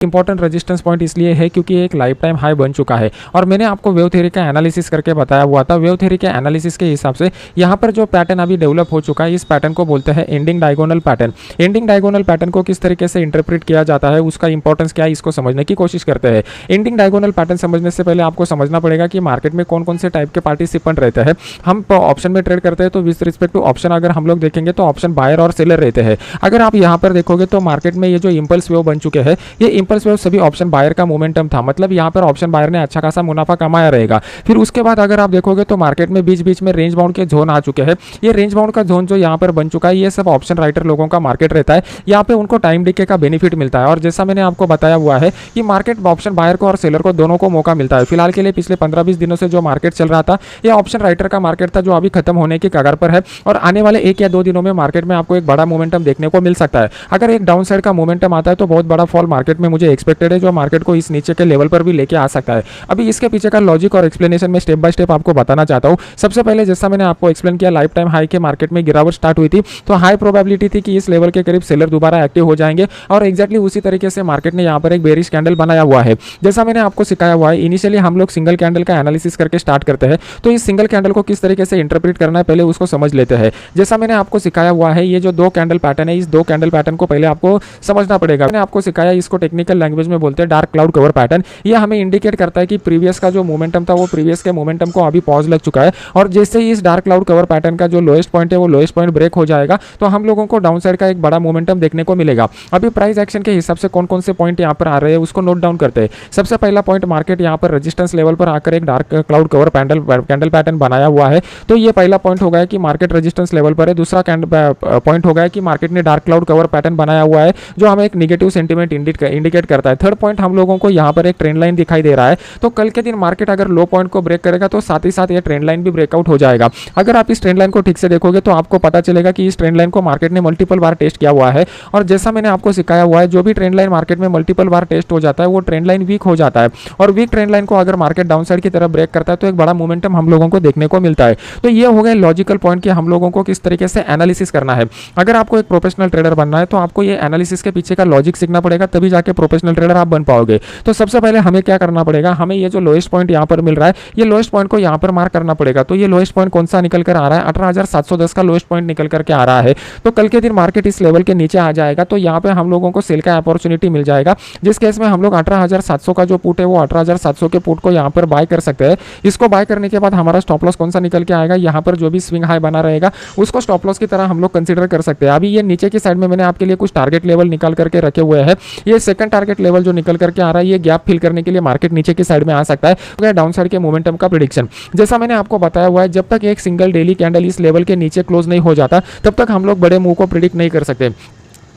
Important resistance point इसलिए है क्योंकि एक लाइफ टाइम हाई बन चुका है और मैंने आपको वेव थ्योरी का एनालिसिस करके बताया हुआ था। वेव थ्योरी के एनालिसिस के हिसाब से यहाँ पर जो पैटर्न अभी डेवलप हो चुका है, इस पैटर्न को बोलते हैं ending diagonal pattern. Ending diagonal pattern को किस तरीके से इंटरप्रेट किया जाता है, उसका इंपॉर्टेंस क्या है, इसको समझने की कोशिश करते हैं। एंडिंग डायगोनल पैटर्न समझने से पहले आपको समझना पड़ेगा कि मार्केट में कौन कौन से टाइप के पार्टिसिपेंट रहते हैं। हम ऑप्शन में ट्रेड करते हैं तो विद रिस्पेक्ट टू ऑप्शन अगर हम लोग देखेंगे तो ऑप्शन बायर और सेलर रहते हैं। अगर आप यहाँ पर देखोगे तो मार्केट में ये जो इंपल्स वेव बन चुके हैं, ये इंपल्स वेव सभी ऑप्शन बायर का मोमेंटम था, मतलब यहाँ पर ऑप्शन बायर ने अच्छा खासा मुनाफा कमाया रहेगा। फिर उसके बाद अगर आप देखोगे तो मार्केट में बीच बीच में रेंज बाउंड के जोन आ चुके हैं। ये रेंज बाउंड का जोन जो यहाँ पर बन चुका है, ये सब ऑप्शन राइटर लोगों का मार्केट रहता है। यहाँ पे उनको टाइम डिके का बेनिफिट मिलता है और जैसा मैंने आपको बताया हुआ है कि मार्केट ऑप्शन बायर को और सेलर को दोनों को मौका मिलता है। फिलहाल के लिए पिछले 15-20 दिनों से जो मार्केट चल रहा था, ये ऑप्शन राइटर का मार्केट था जो अभी खत्म होने की कगार पर है और आने वाले 1 या 2 दिनों में मार्केट में आपको एक बड़ा मोमेंटम देखने को मिल सकता है। अगर एक डाउन साइड का मोमेंटम आता है तो बहुत बड़ा फॉल मार्केट में मुझे एक्सपेक्टेड है, जो मार्केट को इस नीचे के लेवल पर भी लेके आ सकता है। अभी इसके पीछे का लॉजिक और एक्सप्लेनेशन में स्टेप बाय स्टेप आपको बताना चाहता हूं। सबसे पहले जैसा मैंने आपको एक्सप्लेन किया, लाइफ टाइम हाई के मार्केट में गिरावट स्टार्ट हुई थी तो हाई प्रोबेबिलिटी थी कि इस लेवल के करीब सेलर दोबारा एक्टिव हो जाएंगे और एक्जैक्टली उसी तरीके से मार्केट ने यहाँ पर एक बेरिश कैंडल बनाया हुआ है। जैसा मैंने आपको सिखाया हुआ है, इनिशियली हम लोग सिंगल कैंडल का एनालिसिस करके स्टार्ट करते हैं, तो इस सिंगल कैंडल को किस तरीके से इंटरप्रेट करना है पहले उसको समझ लेते हैं। जैसा मैंने आपको सिखाया हुआ है, ये जो 2 कैंडल पैटर्न है, इस 2 कैंडल पैटर्न को पहले आपको समझना पड़ेगा। मैंने आपको सिखाया, इसको टेक्निकल लैंग्वेज में बोलते हैं डार्क क्लाउड कवर पैटर्न। ये हमें इंडिकेट करता है कि प्रीवियस का जो मोमेंटम था वो प्रीवियस के मोमेंटम को अभी पॉज लग चुका है और जैसे ही इस डार्क क्लाउड कवर पैटर्न का जो लोएस्ट पॉइंट है वो लोएस्ट पॉइंट ब्रेक हो जाएगा तो हम लोगों को डाउन साइड का एक बड़ा मोमेंटम देखने को मिलेगा। अभी प्राइस एक्शन के हिसाब से कौन कौन से पॉइंट यहाँ पर आ रहे हैं उसको नोट डाउन करते हैं। सबसे पहला पॉइंट, मार्केट यहाँ पर रेजिस्टेंस लेवल पर आकर एक dark cloud cover candle pattern बनाया हुआ है, तो ये पहला पॉइंट हो गया कि मार्केट रेजिस्टेंस लेवल पर है। दूसरा पॉइंट हो गया कि मार्केट ने डार्क क्लाउड कवर पैटर्न बनाया हुआ है जो हमें एक नेगेटिव सेंटीमेंट इंडिकेट करता है। थर्ड पॉइंट, हम लोगों को यहाँ पर एक ट्रेंड लाइन दिखाई दे रहा है, तो कल के दिन मार्केट अगर लो पॉइंट को ब्रेक करेगा तो साथ ही साथ ये ट्रेंड लाइन भी ब्रेकआउट हो जाएगा। अगर आप इस ट्रेंड लाइन को ठीक से देखोगे तो आपको पता चलेगा कि इस ट्रेंड लाइन को मार्केट ने मल्टीपल बार टेस्ट किया हुआ है और जैसा मैंने आपको सिखाया हुआ है, जो भी ट्रेंड लाइन मार्केट में मल्टीपल बार टेस्ट हो जाता है वो ट्रेंड लाइन वीक हो जाता है और वीक ट्रेंड लाइन को अगर मार्केट डाउन साइड की तरफ ब्रेक करता है तो एक बड़ा मोमेंटम हम लोगों को देखने को मिलता है। तो ये हो गए लॉजिकल पॉइंट कि हम लोगों को किस तरीके से एनालिसिस करना है। अगर आपको एक प्रोफेशनल ट्रेडर बनना है तो आपको ये एनालिसिस के पीछे का लॉजिक सीखना पड़ेगा, तभी जाके प्रोफेशनल ट्रेडर आप बन पाओगे। तो सबसे पहले हमें क्या करना पड़ेगा, हमें ये जो लोएस्ट पॉइंट यहाँ पर मिल रहा है, ये लोएस्ट पॉइंट को यहाँ पर मार्क करना पड़ेगा। तो ये लोएस्ट पॉइंट कौन सा निकल कर आ रहा है, 18,710 का लोएस्ट पॉइंट निकल करके आ रहा है। तो कल के दिन मार्केट इस लेवल के नीचे आ जाएगा तो यहाँ पे हम लोगों को सेल का अपॉर्चुनिटी मिल जाएगा, जिस केस में हम लोग 18,700 का जो पुट है वो 18,700 के पुट को यहाँ पर बाय कर सकते हैं। इसको बाय करने के बाद हमारा स्टॉप लॉस कौन सा निकल के आएगा, यहाँ पर जो भी स्विंग हाई बना रहेगा उसको स्टॉप लॉस की तरह हम लोग कंसीडर कर सकते हैं। अभी ये नीचे की साइड में मैंने आपके लिए कुछ टारगेट लेवल निकाल करके रखे हुए हैं। ये सेकंड टारगेट लेवल जो निकल करके आ रहा है, ये गैप फिल करने के लिए मार्केट नीचे की साइड में आ सकता है। डाउन साइड के मोमेंटम का प्रेडिक्शन जैसा मैंने आपको बताया हुआ है, जब तक एक सिंगल डेली कैंडल इस लेवल के नीचे क्लोज नहीं हो जाता तब तक हम लोग बड़े मूव को प्रिडिक्ट नहीं कर सकते।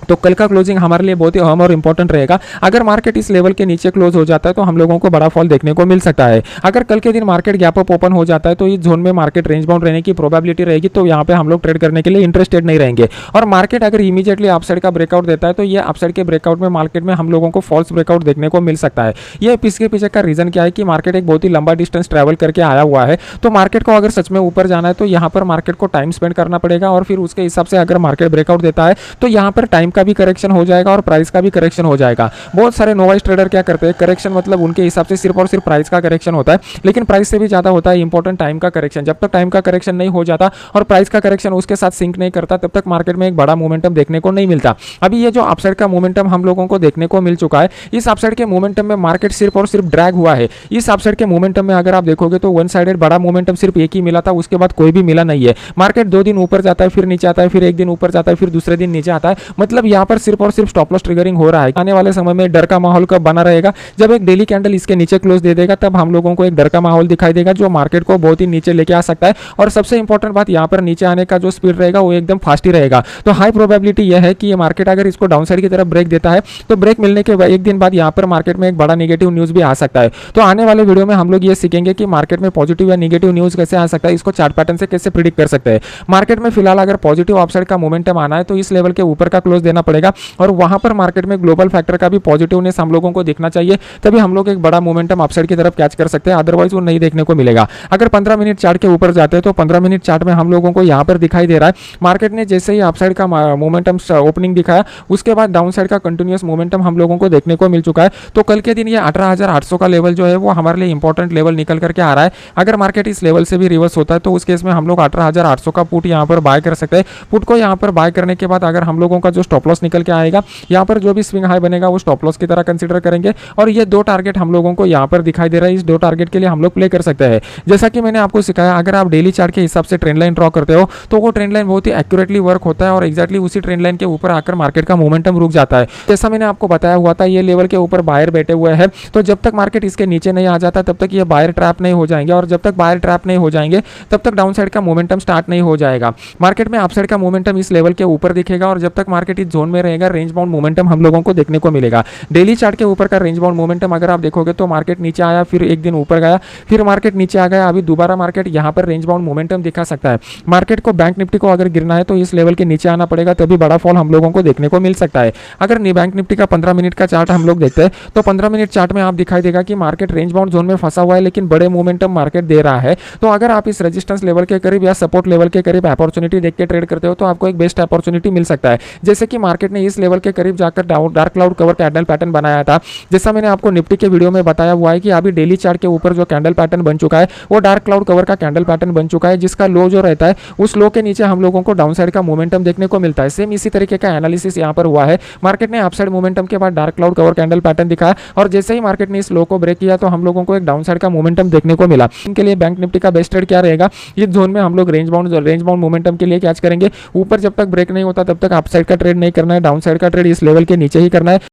तो कल का क्लोजिंग हमारे लिए बहुत ही अहम और इंपॉर्टेंट रहेगा। अगर मार्केट इस लेवल के नीचे क्लोज हो जाता है तो हम लोगों को बड़ा फॉल देखने को मिल सकता है। अगर कल के दिन मार्केट गैप अप ओपन हो जाता है तो इस जोन में मार्केट रेंज बाउंड रहने की प्रोबेबिलिटी रहेगी, तो यहाँ पे हम लोग ट्रेड करने के लिए इंटरेस्टेड नहीं रहेंगे। और मार्केट अगर इमीडिएटली अपसाइड का ब्रेकआउट देता है तो ये अपसाइड के ब्रेकआउट में मार्केट में हम लोगों को फॉल्स ब्रेकआउट देखने को मिल सकता है। ये इसके पीछे का रीजन क्या है कि मार्केट एक बहुत ही लंबा डिस्टेंस ट्रैवल करके आया हुआ है, तो मार्केट को अगर सच में ऊपर जाना है तो यहाँ पर मार्केट को टाइम स्पेंड करना पड़ेगा और फिर उसके हिसाब से अगर मार्केट ब्रेकआउट देता है तो यहाँ पर टाइम का भी करेक्शन हो जाएगा और प्राइस का भी करेक्शन हो जाएगा। बहुत सारे नोवाइज ट्रेडर क्या करते हैं, करेक्शन मतलब उनके हिसाब से सिर्फ और सिर्फ प्राइस का करेक्शन होता है, लेकिन प्राइस से भी ज्यादा होता है इंपॉर्टेंट टाइम का करेक्शन। जब तक टाइम का करेक्शन नहीं हो जाता और प्राइस का करेक्शन उसके साथ सिंक नहीं करता तब तक मार्केट में एक बड़ा मोमेंटम देखने को नहीं मिलता। अभी ये जो अपसाइड का मोमेंटम हम लोगों को देखने को मिल चुका है, इस अपसाइड के मोमेंटम में मार्केट सिर्फ और सिर्फ ड्रैग हुआ है। इस अपसाइड के मोमेंटम में अगर आप देखोगे तो वन साइडेड बड़ा मोमेंटम सिर्फ एक ही मिला था, उसके बाद कोई भी मिला नहीं है। मार्केट 2 दिन ऊपर जाता है, फिर नीचे आता है, फिर एक दिन ऊपर जाता है, फिर दूसरे दिन नीचे आता है। मतलब यहाँ पर सिर्फ और सिर्फ स्टॉप लॉस ट्रिगरिंग हो रहा है। आने वाले समय में डर का माहौल कब बना रहेगा, जब एक डेली कैंडल इसके नीचे क्लोज दे देगा तब हम लोगों को एक डर का माहौल दिखाई देगा जो मार्केट को बहुत ही नीचे लेके आ सकता है। और सबसे इंपॉर्टेंट बात, यहाँ पर नीचे आने का जो स्पीड रहेगा वो एकदम फास्ट ही रहेगा। तो हाई प्रोबेबिलिटी यह है कि ये मार्केट अगर इसको डाउन साइड की तरफ ब्रेक देता है तो ब्रेक मिलने के एक दिन बाद यहाँ पर मार्केट में एक बड़ा नेगेटिव न्यूज भी आ सकता है। तो आने वाले वीडियो में हम लोग ये सीखेंगे कि मार्केट में पॉजिटिव या नेगेटिव न्यूज कैसे आ सकता है, इसको चार्ट पैटर्न से कैसे प्रिडिक्ट कर सकते हैं। मार्केट में फिलहाल अगर पॉजिटिव अपसाइड का मोमेंटम आना है तो इस लेवल के ऊपर का क्लोज देना पड़ेगा और वहां पर मार्केट में ग्लोबल फैक्टर का भी पॉजिटिवनेस हम लोगों को दिखना चाहिए, तभी हम लोग एक बड़ा मोमेंटम अपसाइड की तरफ कैच कर सकते हैं, अदरवाइज वो नहीं देखने को मिलेगा। अगर 15 मिनट चार्ट के ऊपर जाते हैं तो 15 मिनट चार्ट में हम लोगों को यहाँ पर दिखाई दे रहा है मार्केट ने जैसे ही अपसाइड का मोमेंटम ओपनिंग दिखाया उसके बाद डाउन साइड का कंटिन्यूअस मोमेंटम हम लोगों को देखने को मिल चुका है। तो कल के दिन ये 18,800 का लेवल जो है वो हमारे लिए इंपॉर्टेंट लेवल निकल करके आ रहा है। अगर मार्केट इस लेवल से भी रिवर्स होता है तो उस केस में हम लोग 18,800 का पुट यहाँ पर बाय कर सकते हैं। पुट को यहाँ पर बाय करने के बाद अगर हम लोगों का जो स्टॉप लॉस निकल के आएगा, यहाँ पर जो भी स्विंग हाई बनेगा वो स्टॉप लॉस की तरह कंसीडर करेंगे और ये दो टारगेट हम लोगों को यहाँ पर दिखाई दे रहा है। इस दो टारगेट के लिए हम लोग प्ले कर सकते हैं। जैसा कि मैंने आपको सिखाया, अगर आप डेली चार्ट के हिसाब से ट्रेंड लाइन ड्रॉ करते हो तो वो ट्रेंड लाइन बहुत ही एक्यूरेटली वर्क होता है और एक्जैक्टली उसी ट्रेंड लाइन के ऊपर आकर मार्केट का मोमेंटम रुक जाता है। जैसा मैंने आपको बताया हुआ था, ये लेवल के ऊपर बायर बैठे हुए हैं, तो जब तक मार्केट इसके नीचे नहीं आ जाता तब तक ये बायर ट्रैप नहीं हो जाएंगे और जब तक बायर ट्रैप नहीं हो जाएंगे तब तक डाउन साइड का मोमेंटम स्टार्ट नहीं हो जाएगा। मार्केट में अपसाइड का मोमेंटम इस लेवल के ऊपर दिखेगा और जब तक मार्केट इस जोन में रहेगा रेंज बाउंड मोमेंटम हम लोगों को देखने को मिलेगा। डेली चार्ट के ऊपर का रेंज बाउंड मोमेंटम अगर आप देखोगे तो मार्केट नीचे आया, फिर एक दिन ऊपर गया, फिर मार्केट नीचे आ गया, अभी दोबारा मार्केट यहाँ पर रेंज बाउंड मोमेंटम दिखा सकता है। मार्केट को बैंक निफ्टी को अगर गिरना है तो इस लेवल के नीचे आना पड़ेगा, तभी बड़ा फॉल हम लोगों को देखने को मिल सकता है। अगर बैंक निफ्टी का 15 मिनट का चार्ट हम लोग देखते हैं तो 15 मिनट चार्ट में आप दिखाई देगा कि मार्केट रेंज बाउंड जोन में फंसा हुआ है लेकिन बड़े मोमेंटम मार्केट दे रहा है। तो अगर आप इस रेजिस्टेंस लेवल के करीब या सपोर्ट लेवल के करीब अपॉर्चुनिटी देख के ट्रेड करते हो तो आपको एक बेस्ट अपॉर्चुनिटी मिल सकता है। जैसे कि मार्केट ने इस लेवल के करीब जाकर dark cloud cover candle pattern बनाया था। जैसा मैंने आपको निफ्टी के वीडियो में बताया हुआ है कि अभी डेली चार्ट के ऊपर जो कैंडल पैटर्न बन चुका है वो डार्क क्लाउड कवर का कैंडल पैटर्न बन चुका है, जिसका लो जो रहता है उस लो के नीचे हम लोगों को डाउन साइड का मोमेंटम देखने को मिलता है। सेम इसी तरीके का एनालिसिस यहाँ पर हुआ है। मार्केट ने अपसाइड मोमेंटम के बाद dark cloud cover candle pattern दिखाया और जैसे ही मार्केट ने इस लो को ब्रेक किया तो हम लोगों को एक डाउन साइड का मोमेंटम देखने को मिला। इनके लिए बैंक निफ्टी का बेस्ट ट्रेड क्या रहेगा, इस जोन में हम लोग रेंज बाउंड मोमेंटम के लिए कैच करेंगे। ऊपर जब तक ब्रेक नहीं होता तब तक अपसाइड का ट्रेड नहीं करना है, डाउन साइड का ट्रेड इस लेवल के नीचे ही करना है।